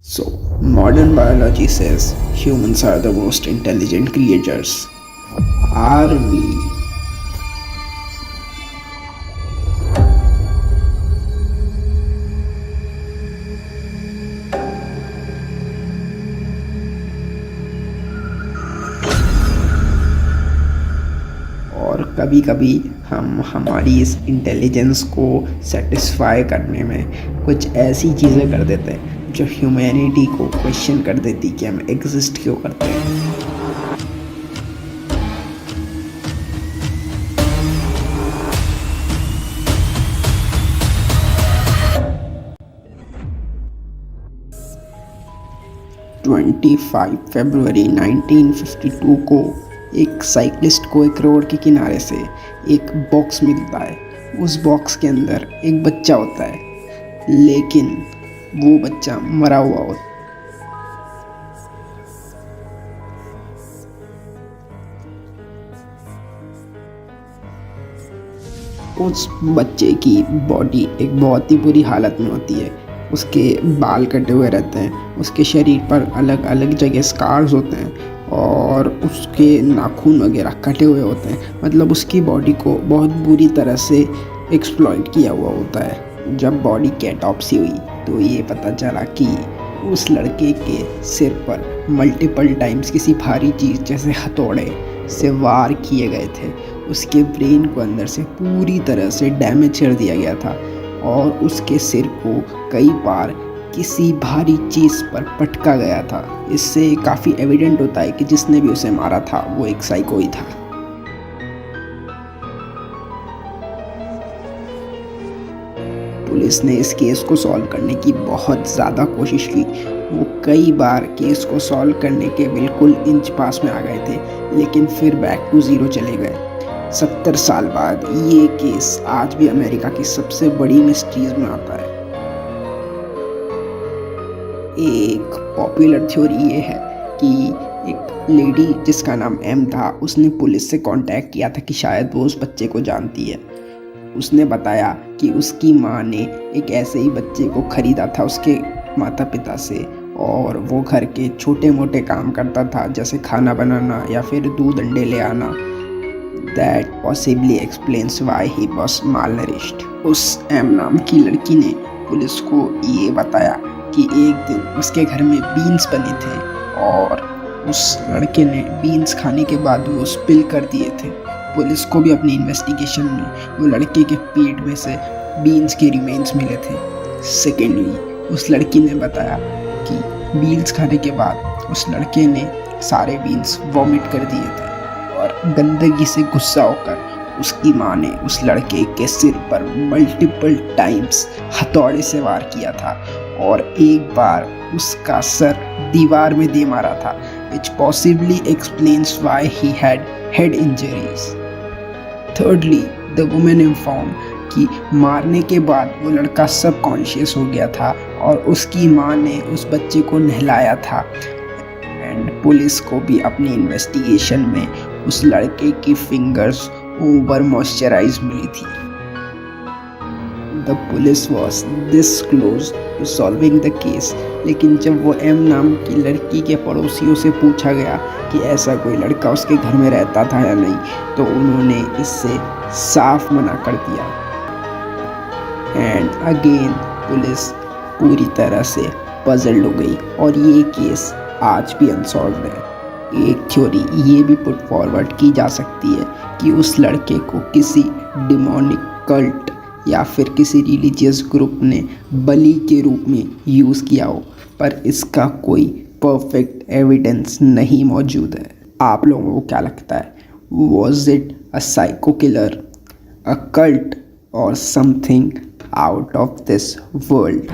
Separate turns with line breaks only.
So, modern biology says humans are the most intelligent creatures. Are we? और कभी कभी हम हमारी इस इंटेलिजेंस को सेटिस्फाई करने में कुछ ऐसी चीज़ें कर देते हैं जो ह्यूमैनिटी को क्वेश्चन कर देती कि हम एग्जिस्ट क्यों करते हैं। 25 फरवरी 1952 को एक साइकिलिस्ट को एक रोड के किनारे से एक बॉक्स मिलता है। उस बॉक्स के अंदर एक बच्चा होता है, लेकिन वो बच्चा मरा हुआ होता है। उस बच्चे की बॉडी एक बहुत ही बुरी हालत में होती है। उसके बाल कटे हुए रहते हैं, उसके शरीर पर अलग अलग जगह स्कार्स होते हैं और उसके नाखून वगैरह कटे हुए होते हैं। मतलब उसकी बॉडी को बहुत बुरी तरह से एक्सप्लॉइट किया हुआ होता है। जब बॉडी की ऑटोप्सी हुई तो ये पता चला कि उस लड़के के सिर पर मल्टीपल टाइम्स किसी भारी चीज़ जैसे हथौड़े से वार किए गए थे। उसके ब्रेन को अंदर से पूरी तरह से डैमेज कर दिया गया था और उसके सिर को कई बार किसी भारी चीज़ पर पटका गया था। इससे काफ़ी एविडेंट होता है कि जिसने भी उसे मारा था वो एक साइको ही था। पुलिस ने इस केस को सॉल्व करने की बहुत ज़्यादा कोशिश की। वो कई बार केस को सॉल्व करने के बिल्कुल इंच पास में आ गए थे, लेकिन फिर बैक टू ज़ीरो चले गए। 70 साल बाद ये केस आज भी अमेरिका की सबसे बड़ी मिस्ट्रीज में आता है। एक पॉपुलर थ्योरी ये है कि एक लेडी जिसका नाम एम था, उसने पुलिस से कांटेक्ट किया था कि शायद वो उस बच्चे को जानती है। उसने बताया कि उसकी माँ ने एक ऐसे ही बच्चे को खरीदा था उसके माता पिता से, और वो घर के छोटे मोटे काम करता था जैसे खाना बनाना या फिर दूध अंडे ले आना। That possibly explains why he was malnourished. उस एम नाम की लड़की ने पुलिस को ये बताया कि एक दिन उसके घर में बीन्स बने थे और उस लड़के ने बीन्स खाने के बाद वो स्पिल कर दिए थे। पुलिस को भी अपनी इन्वेस्टिगेशन में वो लड़के के पेट में से बीन्स के रिमेन्स मिले थे। सेकेंडली, उस लड़की ने बताया कि बीन्स खाने के बाद उस लड़के ने सारे बीन्स वॉमिट कर दिए थे और गंदगी से गुस्सा होकर उसकी माँ ने उस लड़के के सिर पर मल्टीपल टाइम्स हथौड़े से वार किया था और एक बार उसका सर दीवार में दे मारा था, which possibly explains why he had head injuries. Thirdly, the woman informed कि मारने के बाद वो लड़का सबकॉन्शियस हो गया था और उसकी माँ ने उस बच्चे को नहलाया था। एंड पुलिस को भी अपनी इन्वेस्टिगेशन में उस लड़के की फिंगर्स ओवर मॉइस्चराइज मिली थी। The police was this close to solving the case, लेकिन जब वो एम नाम की लड़की के पड़ोसियों से पूछा गया कि ऐसा कोई लड़का उसके घर में रहता था या नहीं, तो उन्होंने इससे साफ मना कर दिया। एंड अगेन पुलिस पूरी तरह से पजल्ड हो गई और ये केस आज भी अनसॉल्व्ड है। एक थ्योरी ये भी पुट फॉरवर्ड की जा सकती है कि उस लड़के को किसी डिमोनिक कल्ट या फिर किसी रिलीजियस ग्रुप ने बलि के रूप में यूज़ किया हो, पर इसका कोई परफेक्ट एविडेंस नहीं मौजूद है। आप लोगों को क्या लगता है? Was it a psycho killer, a cult और something out of this world?